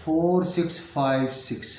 4656।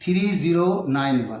3091।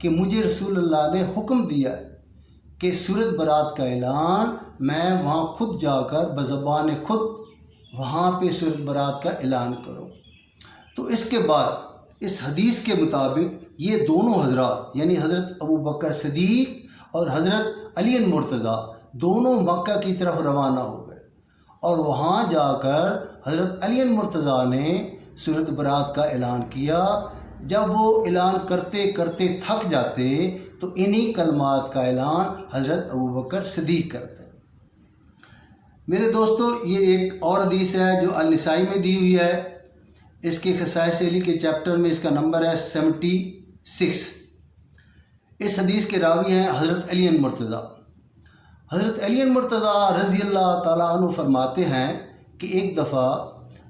کہ مجھے رسول اللہ نے حکم دیا ہے کہ صورت برات کا اعلان میں وہاں خود جا کر بزبان خود وہاں پہ صورت برات کا اعلان کروں۔ تو اس کے بعد اس حدیث کے مطابق یہ دونوں حضرات یعنی حضرت ابو بکر صدیق اور حضرت علی المرتضیٰ دونوں مکہ کی طرف روانہ ہو گئے، اور وہاں جا کر حضرت علی المرتضیٰ نے صورت برات کا اعلان کیا۔ جب وہ اعلان کرتے کرتے تھک جاتے تو انہی کلمات کا اعلان حضرت ابو بکر صدیق کرتے۔ میرے دوستو، یہ ایک اور حدیث ہے جو النسائی میں دی ہوئی ہے۔ اس کے خصائص علی کے چیپٹر میں اس کا نمبر ہے 76۔ اس حدیث کے راوی ہیں حضرت علی المرتضیٰ۔ حضرت علی المرتضیٰ رضی اللہ تعالیٰ عنہ فرماتے ہیں کہ ایک دفعہ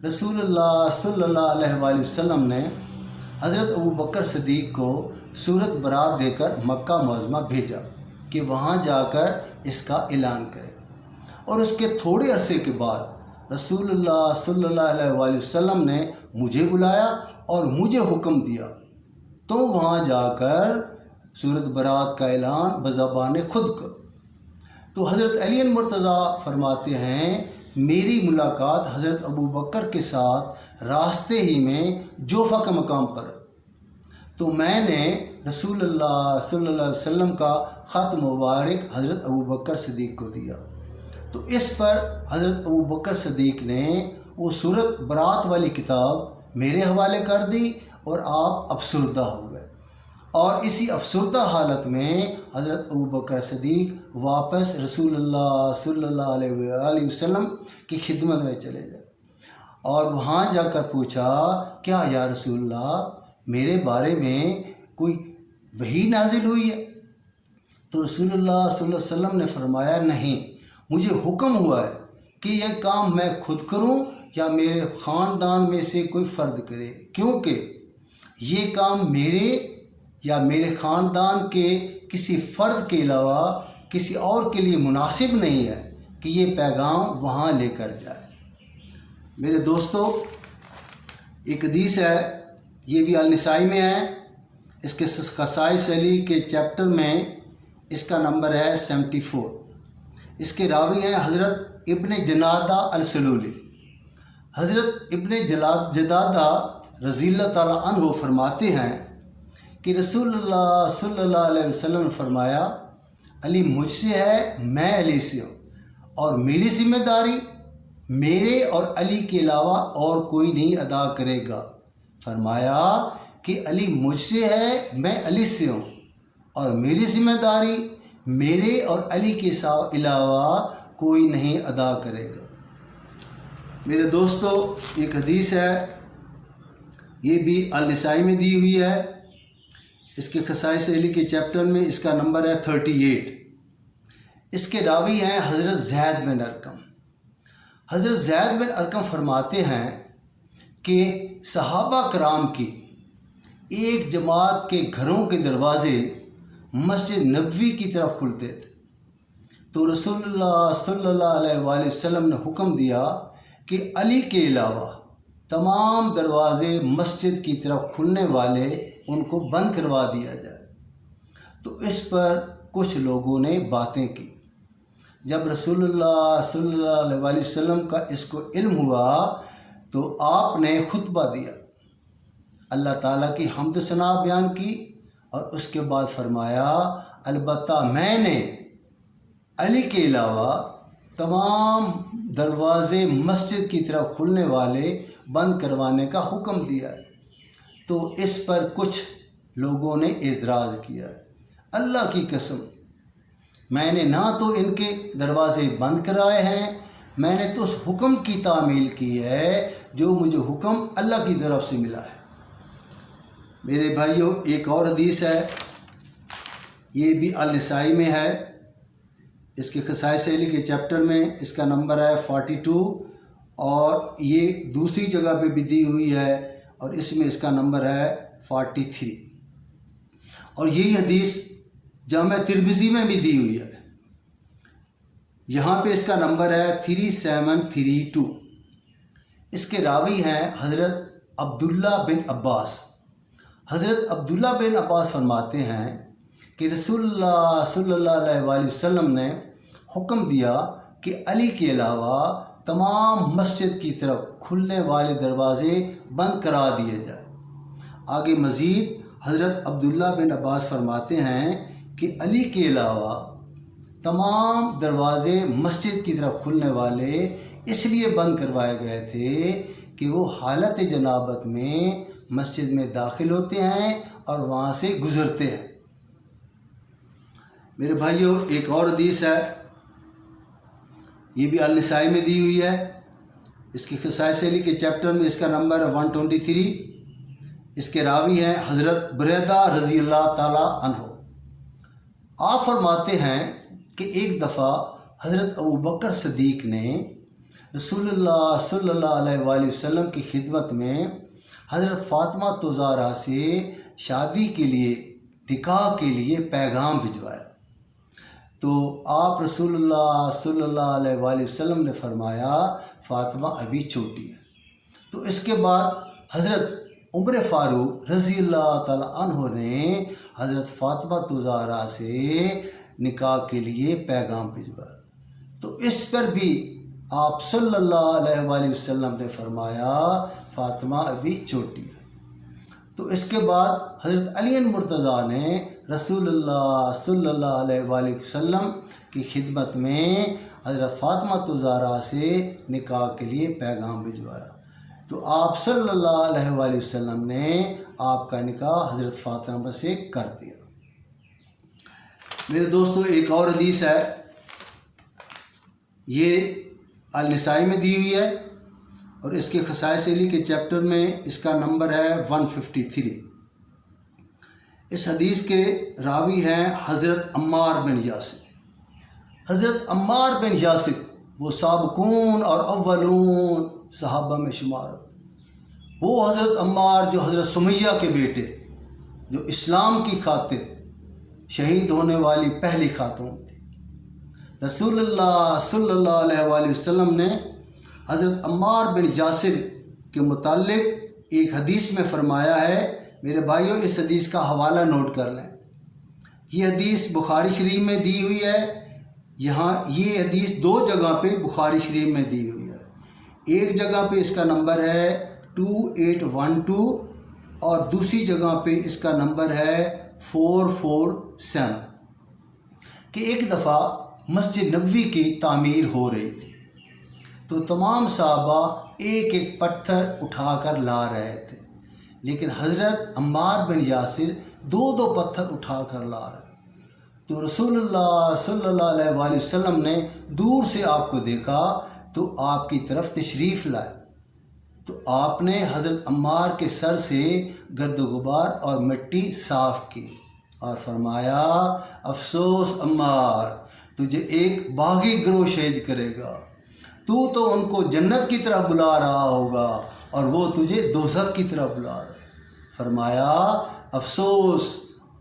رسول اللہ صلی اللہ علیہ وآلہ وسلم نے حضرت ابو بکر صدیق کو صورت برات دے کر مکہ معظمہ بھیجا کہ وہاں جا کر اس کا اعلان کرے، اور اس کے تھوڑے عرصے کے بعد رسول اللہ صلی اللہ علیہ وآلہ وسلم نے مجھے بلایا اور مجھے حکم دیا تو وہاں جا کر صورت برات کا اعلان بزبان خود کرو۔ تو حضرت علی المرتضیٰ فرماتے ہیں میری ملاقات حضرت ابو بکر کے ساتھ راستے ہی میں جوفہ کا مقام پر، تو میں نے رسول اللہ صلی اللہ علیہ وسلم کا خط مبارک حضرت ابو بکر صدیق کو دیا، تو اس پر حضرت ابو بکر صدیق نے وہ صورت برات والی کتاب میرے حوالے کر دی اور آپ افسردہ ہو گئے، اور اسی افسردہ حالت میں حضرت ابو بکر صدیق واپس رسول اللہ صلی اللہ علیہ وآلہ وسلم کی خدمت میں چلے گئے، اور وہاں جا کر پوچھا کیا یا رسول اللہ میرے بارے میں کوئی وحی نازل ہوئی ہے؟ تو رسول اللہ صلی اللہ علیہ وسلم نے فرمایا نہیں، مجھے حکم ہوا ہے کہ یہ کام میں خود کروں یا میرے خاندان میں سے کوئی فرد کرے، کیونکہ یہ کام میرے یا میرے خاندان کے کسی فرد کے علاوہ کسی اور کے لیے مناسب نہیں ہے کہ یہ پیغام وہاں لے کر جائے۔ میرے دوستو، ایک حدیث ہے، یہ بھی النسائی میں ہے، اس کے خصائص علی کے چیپٹر میں اس کا نمبر ہے 74۔ اس کے راوی ہیں حضرت ابن جنادہ السلولی۔ حضرت ابن جدادہ رضی اللہ تعالیٰ عنہ فرماتے ہیں کہ رسول اللہ صلی اللہ علیہ وسلم نے فرمایا علی مجھ سے ہے، میں علی سے ہوں، اور میری ذمہ داری میرے اور علی کے علاوہ اور کوئی نہیں ادا کرے گا۔ فرمایا کہ علی مجھ سے ہے، میں علی سے ہوں، اور میری ذمہ داری میرے اور علی کے علاوہ کوئی نہیں ادا کرے گا۔ میرے دوستو، ایک حدیث ہے، یہ بھی النسائی میں دی ہوئی ہے، اس کے خصائص علی کے چیپٹر میں اس کا نمبر ہے 38۔ اس کے راوی ہیں حضرت زید بن ارقم۔ حضرت زید بن ارقم فرماتے ہیں کہ صحابہ کرام کی ایک جماعت کے گھروں کے دروازے مسجد نبوی کی طرف کھلتے تھے، تو رسول اللہ صلی اللہ علیہ وآلہ وسلم نے حکم دیا کہ علی کے علاوہ تمام دروازے مسجد کی طرف کھلنے والے ان کو بند کروا دیا جائے۔ تو اس پر کچھ لوگوں نے باتیں کی۔ جب رسول اللہ صلی اللہ علیہ وآلہ وسلم کا اس کو علم ہوا تو آپ نے خطبہ دیا، اللہ تعالیٰ کی حمد و ثنا بیان کی، اور اس کے بعد فرمایا البتہ میں نے علی کے علاوہ تمام دروازے مسجد کی طرف کھلنے والے بند کروانے کا حکم دیا ہے۔ تو اس پر کچھ لوگوں نے اعتراض کیا ہے، اللہ کی قسم میں نے نہ تو ان کے دروازے بند کرائے ہیں، میں نے تو اس حکم کی تعمیل کی ہے جو مجھے حکم اللہ کی طرف سے ملا ہے۔ میرے بھائیوں، ایک اور حدیث ہے، یہ بھی النسائی میں ہے، اس کے خصائص علی کے چیپٹر میں اس کا نمبر ہے 42، اور یہ دوسری جگہ پہ بھی دی ہوئی ہے، اور اس میں اس کا نمبر ہے 43، اور یہی حدیث جامع ترمذی میں بھی دی ہوئی ہے، یہاں پہ اس کا نمبر ہے 3732۔ اس کے راوی ہیں حضرت عبداللہ بن عباس۔ حضرت عبداللہ بن عباس فرماتے ہیں کہ رسول اللہ صلی اللہ علیہ وآلہ وسلم نے حکم دیا کہ علی کے علاوہ تمام مسجد کی طرف کھلنے والے دروازے بند کرا دیے جائیں۔ آگے مزید حضرت عبداللہ بن عباس فرماتے ہیں کہ علی کے علاوہ تمام دروازے مسجد کی طرف کھلنے والے اس لیے بند کروائے گئے تھے کہ وہ حالت جنابت میں مسجد میں داخل ہوتے ہیں اور وہاں سے گزرتے ہیں۔ میرے بھائیوں، ایک اور حدیث ہے، یہ بھی النسائی میں دی ہوئی ہے۔ اس کی خصائص علی کے چیپٹر میں اس کا نمبر 123۔ اس کے راوی ہیں حضرت بریدہ رضی اللہ تعالیٰ عنہ۔ آپ فرماتے ہیں کہ ایک دفعہ حضرت ابو بکر صدیق نے رسول اللہ صلی اللہ علیہ وآلہ وسلم کی خدمت میں حضرت فاطمہ زہرا سے شادی کے لیے، نکاح کے لیے پیغام بھجوایا، تو آپ رسول اللہ صلی اللہ علیہ وآلہ وسلم نے فرمایا فاطمہ ابھی چھوٹی ہے۔ تو اس کے بعد حضرت عمر فاروق رضی اللہ تعالیٰ عنہ نے حضرت فاطمہ زہرا سے نکاح کے لیے پیغام بھجوایا، تو اس پر بھی آپ صلی اللہ علیہ وآلہ وسلم نے فرمایا فاطمہ ابھی چھوٹی ہے۔ تو اس کے بعد حضرت علی مرتضیٰ نے رسول اللہ صلی اللہ علیہ وآلہ وسلم کی خدمت میں حضرت فاطمہ زہرا سے نکاح کے لیے پیغام بھجوایا، تو آپ صلی اللہ علیہ وآلہ وسلم نے آپ کا نکاح حضرت فاطمہ سے کر دیا۔ میرے دوستو، ایک اور حدیث ہے، یہ النسائی میں دی ہوئی ہے اور اس کے خصائص علی کے چیپٹر میں اس کا نمبر ہے 153۔ اس حدیث کے راوی ہیں حضرت عمار بن یاسر۔ حضرت عمار بن یاسر وہ سابقون اور اولون صحابہ میں شمار ہوتے، وہ حضرت عمار جو حضرت سمیہ کے بیٹے، جو اسلام کی خاطر شہید ہونے والی پہلی خاتون تھی۔ رسول اللہ صلی اللہ علیہ وآلہ وسلم نے حضرت عمار بن یاسر کے متعلق ایک حدیث میں فرمایا ہے، میرے بھائیوں اس حدیث کا حوالہ نوٹ کر لیں۔ یہ حدیث بخاری شریف میں دی ہوئی ہے، یہاں یہ حدیث دو جگہ پہ بخاری شریف میں دی ہوئی ہے۔ ایک جگہ پہ اس کا نمبر ہے 2812 اور دوسری جگہ پہ اس کا نمبر ہے 447، کہ ایک دفعہ مسجد نبوی کی تعمیر ہو رہی تھی، تو تمام صحابہ ایک ایک پتھر اٹھا کر لا رہے تھے، لیکن حضرت عمار بن یاسر دو دو پتھر اٹھا کر لا رہے، تو رسول اللہ صلی اللہ علیہ وآلہ وسلم نے دور سے آپ کو دیکھا تو آپ کی طرف تشریف لائے، تو آپ نے حضرت عمار کے سر سے گرد و غبار اور مٹی صاف کی اور فرمایا افسوس عمار، تجھے ایک باغی گروہ شہید کرے گا، تو ان کو جنت کی طرف بلا رہا ہوگا اور وہ تجھے دوزخ کی طرف بلا رہے۔ فرمایا افسوس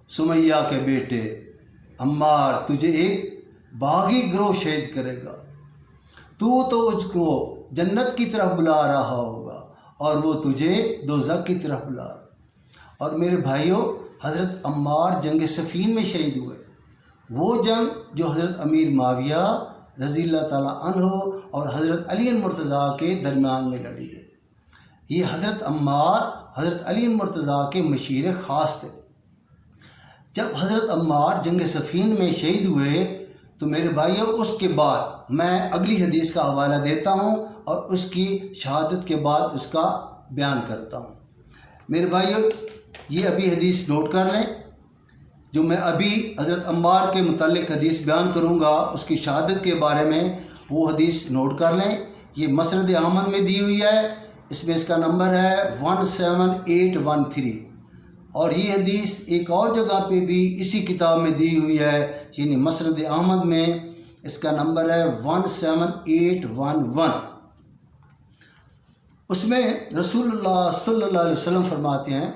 سمیہ کے بیٹے عمار، تجھے ایک باغی گروہ شہید کرے گا، تو اس کو جنت کی طرف بلا رہا ہوگا اور وہ تجھے دوزخ کی طرف بلا رہا۔ اور میرے بھائیوں، حضرت عمار جنگ صفین میں شہید ہوئے، وہ جنگ جو حضرت امیر معاویہ رضی اللہ تعالیٰ عنہ اور حضرت علی مرتضیٰ کے درمیان میں لڑی ہے۔ یہ حضرت عمار حضرت علی مرتضیٰ کے مشیر خاص تھے۔ جب حضرت عمار جنگ صفین میں شہید ہوئے تو میرے بھائیوں اس کے بعد میں اگلی حدیث کا حوالہ دیتا ہوں اور اس کی شہادت کے بعد اس کا بیان کرتا ہوں۔ میرے بھائیوں یہ ابھی حدیث نوٹ کر لیں، جو میں ابھی حضرت عمار کے متعلق حدیث بیان کروں گا اس کی شہادت کے بارے میں، وہ حدیث نوٹ کر لیں۔ یہ مسند احمد میں دی ہوئی ہے، اس میں اس کا نمبر ہے 17813، اور یہ حدیث ایک اور جگہ پہ بھی اسی کتاب میں دی ہوئی ہے، یعنی مسند احمد میں اس کا نمبر ہے 17811۔ اس میں رسول اللہ صلی اللہ علیہ وسلم فرماتے ہیں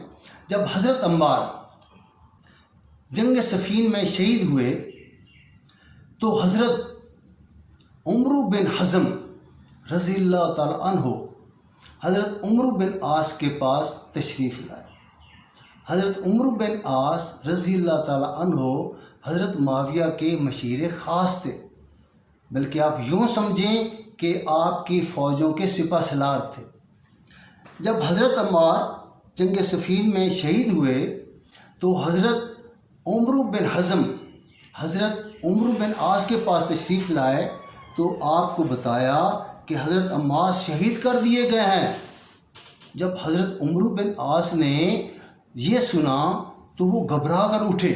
جب حضرت عمار جنگ صفین میں شہید ہوئے تو حضرت عمرو بن حزم رضی اللہ تعالی عنہ حضرت عمرو بن عاص کے پاس تشریف لائے حضرت عمرو بن عاص رضی اللہ تعالیٰ عنہ حضرت معاویہ کے مشیر خاص تھے، بلکہ آپ یوں سمجھیں کہ آپ کی فوجوں کے سپہ سالار تھے۔ جب حضرت عمار جنگ صفین میں شہید ہوئے تو حضرت عمرو بن حزم حضرت عمرو بن عاص کے پاس تشریف لائے تو آپ کو بتایا کہ حضرت عمار شہید کر دیے گئے ہیں۔ جب حضرت عمرو بن عاص نے یہ سنا تو وہ گھبرا کر اٹھے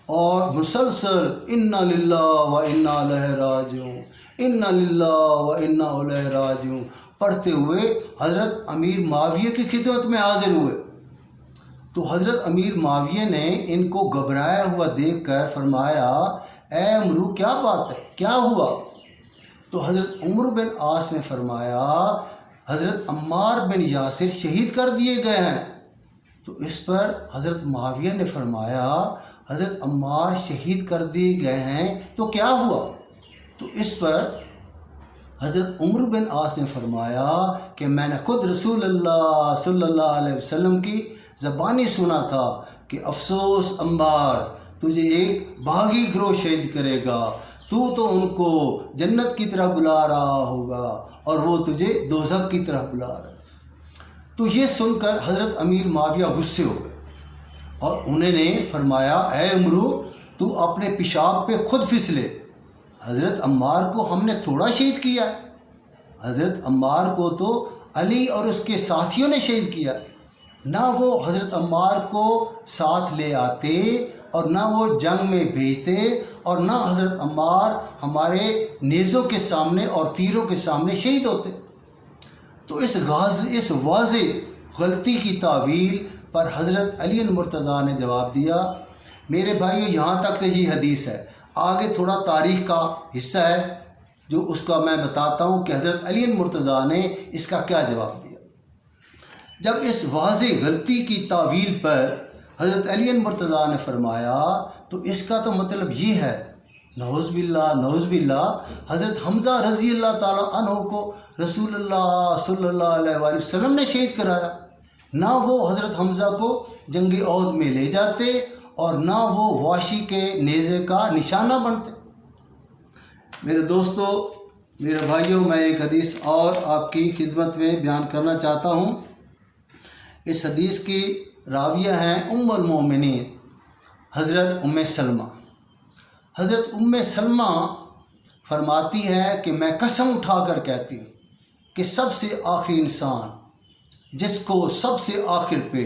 اور مسلسل انا للہ و انا الیہ راجعون، انا للہ و انا الیہ راجعون پڑھتے ہوئے حضرت امیر معاویہ کی خدمت میں حاضر ہوئے۔ تو حضرت امیر معاویہ نے ان کو گھبرایا ہوا دیکھ کر فرمایا، اے عمرو کیا بات ہے، کیا ہوا؟ تو حضرت عمرو بن عاص نے فرمایا، حضرت عمار بن یاسر شہید کر دیے گئے ہیں۔ تو اس پر حضرت معاویہ نے فرمایا، حضرت عمار شہید کر دیے گئے ہیں تو کیا ہوا؟ تو اس پر حضرت عمرو بن عاص نے فرمایا کہ میں نے خود رسول اللہ صلی اللہ علیہ وسلم کی زبانی سنا تھا کہ افسوس عمار، تجھے ایک باغی گروہ شہید کرے گا، تو ان کو جنت کی طرح بلا رہا ہوگا اور وہ تجھے دوزخ کی طرح بلا رہا ہے۔ تو یہ سن کر حضرت امیر معاویہ غصے ہو گئے اور انہوں نے فرمایا، اے عمرو تو اپنے پیشاب پہ خود پھسلے، حضرت عمار کو ہم نے تھوڑا شہید کیا ہے، حضرت عمار کو تو علی اور اس کے ساتھیوں نے شہید کیا، نہ وہ حضرت عمار کو ساتھ لے آتے اور نہ وہ جنگ میں بھیجتے اور نہ حضرت عمار ہمارے نیزوں کے سامنے اور تیروں کے سامنے شہید ہوتے۔ تو اس واضح غلطی کی تعویل پر حضرت علی مرتضیٰ نے جواب دیا، میرے بھائیو یہاں تک تو یہ حدیث ہے، آگے تھوڑا تاریخ کا حصہ ہے جو اس کا میں بتاتا ہوں کہ حضرت علی مرتضیٰ نے اس کا کیا جواب دیا۔ جب اس واضح غلطی کی تعویل پر حضرت علی مرتضیٰ نے فرمایا تو اس کا تو مطلب یہ ہے، نعوذ باللہ حضرت حمزہ رضی اللہ تعالیٰ عنہ کو رسول اللہ صلی اللہ علیہ وآلہ وسلم نے شہید کرایا، نہ وہ حضرت حمزہ کو جنگ احد میں لے جاتے اور نہ وہ وحشی کے نیزے کا نشانہ بنتے۔ میرے دوستو، میرے بھائیوں، میں ایک حدیث اور آپ کی خدمت میں بیان کرنا چاہتا ہوں۔ اس حدیث کی راویہ ہیں ام المومنین حضرت ام سلمہ۔ حضرت ام سلمہ فرماتی ہے کہ میں قسم اٹھا کر کہتی ہوں کہ سب سے آخری انسان جس کو سب سے آخر پہ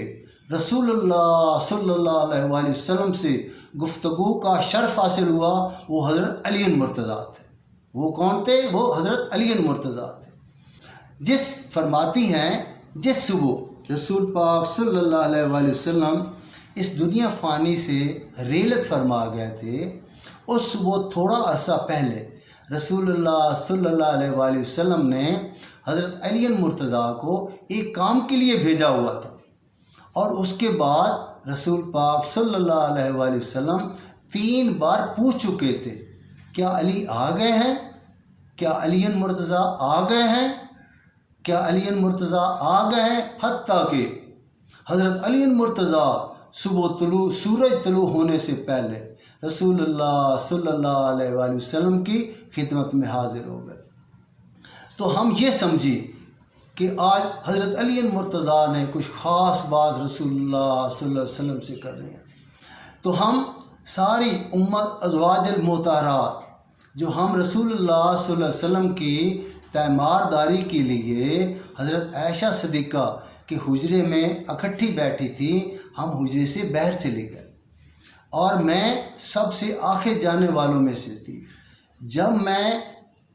رسول اللہ صلی اللہ علیہ وآلہ وسلم سے گفتگو کا شرف حاصل ہوا وہ حضرت علی مرتضیٰ تھے۔ وہ کون تھے؟ وہ حضرت علی مرتضیٰ تھے۔ فرماتی ہیں جس صبح رسول پاک صلی اللہ علیہ وآلہ وسلم اس دنیا فانی سے ریلت فرما گئے تھے، اس صبح تھوڑا عرصہ پہلے رسول اللہ صلی اللہ علیہ وآلہ وسلم نے حضرت علی مرتضیٰ کو ایک کام کے لیے بھیجا ہوا تھا، اور اس کے بعد رسول پاک صلی اللہ علیہ وآلہ وسلم 3 بار پوچھ چکے تھے، کیا علی آ گئے ہیں؟ کیا علی مرتضیٰ آ گئے ہیں؟ کیا علی مرتضیٰ آ گئے ہیں؟ حتیٰ کہ حضرت علی مرتضیٰ سورج طلوع ہونے سے پہلے رسول اللہ صلی اللہ علیہ وآلہ وسلم کی خدمت میں حاضر ہو گئے۔ تو ہم یہ سمجھیں کہ آج حضرت علی مرتضیٰ نے کچھ خاص بات رسول اللہ صلی اللہ علیہ وسلم سے کر رہے ہیں، تو ہم ساری امت ازواج المطہرات جو ہم رسول اللہ صلی اللہ علیہ وسلم کی تیمار داری کے لیے حضرت عائشہ صدیقہ کے حجرے میں اکٹھی بیٹھی تھی، ہم حجرے سے باہر چلے گئے اور میں سب سے آخر جانے والوں میں سے تھی۔ جب میں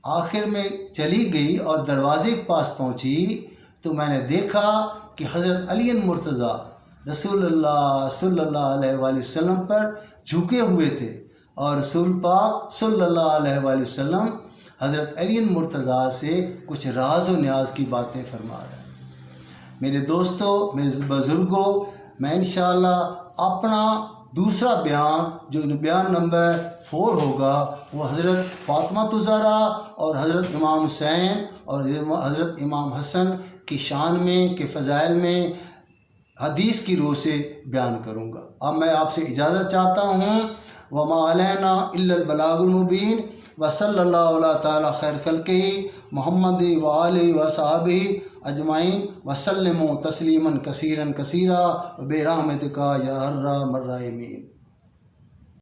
آخر میں چلی گئی اور دروازے کے پاس پہنچی تو میں نے دیکھا کہ حضرت علی مرتضیٰ رسول اللہ صلی اللہ علیہ وآلہ وسلم پر جھکے ہوئے تھے، اور رسول پاک صلی اللہ علیہ وآلہ وسلم حضرت علی مرتضیٰ سے کچھ راز و نیاز کی باتیں فرما رہے ہیں۔ میرے دوستو، میرے بزرگوں، میں انشاءاللہ اپنا دوسرا بیان جو بیان نمبر 4 ہوگا وہ حضرت فاطمہ الزہرا اور حضرت امام حسین اور حضرت امام حسن کی شان میں، کے فضائل میں حدیث کی روح سے بیان کروں گا۔ اب میں آپ سے اجازت چاہتا ہوں۔ وما علینا الا البلاغ المبین، وصلی اللہ علیہ تعالیٰ خیر خلقہ محمد وآلہ وصحبہ اجمعین وسلموا تسلیما کثیرا کثیرا برحمتک یا ارحم الراحمین۔